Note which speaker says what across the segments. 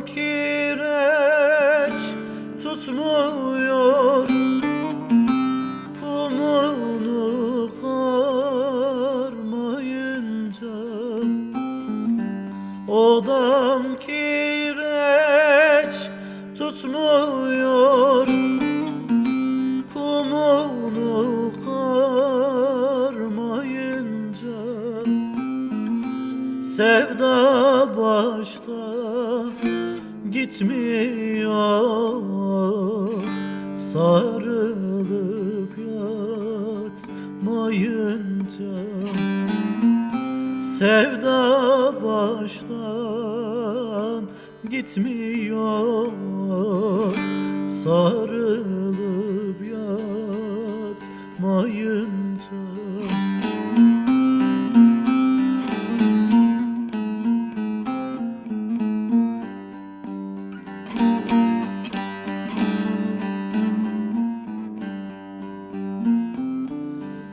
Speaker 1: kireç tutmuyor, kumunu karmayınca. Odam kireç tutmuyor, kumunu karmayınca. Sevda başta gitmiyor, sarılıp yatmayınca. Sevda baştan gitmiyor, sarılıp yatmayınca.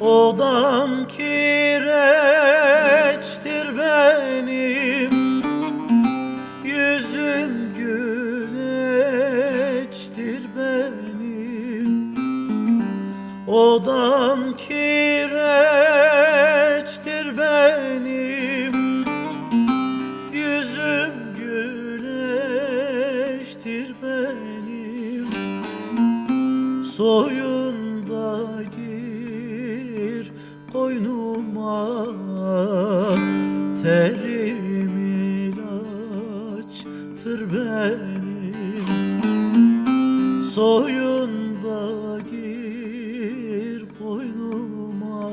Speaker 1: Odam kireçtir benim, yüzüm güneştir benim. Odam kireçtir benim, yüzüm güneştir benim. Soyunda gir koynuma, terim ilaçtır benim. Soyunda gir koynuma,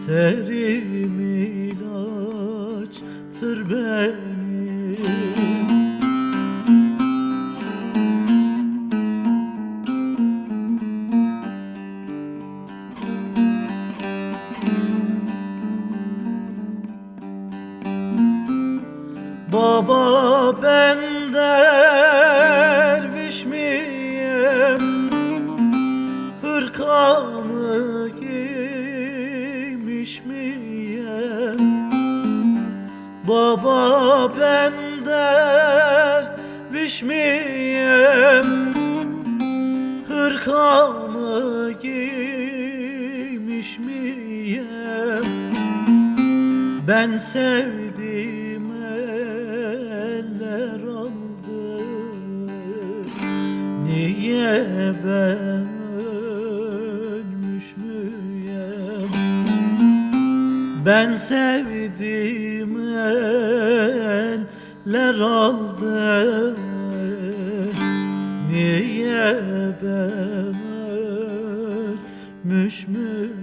Speaker 1: terim ilaçtır benim. Baba ben derviş miyim, hırkamı giymiş miyim? Baba ben derviş miyim, hırkamı giymiş miyim? Ben sevdim eller aldı, niye ben ölmüş müyem? Ben sevdim eller aldı, niye ben ölmüş müyem?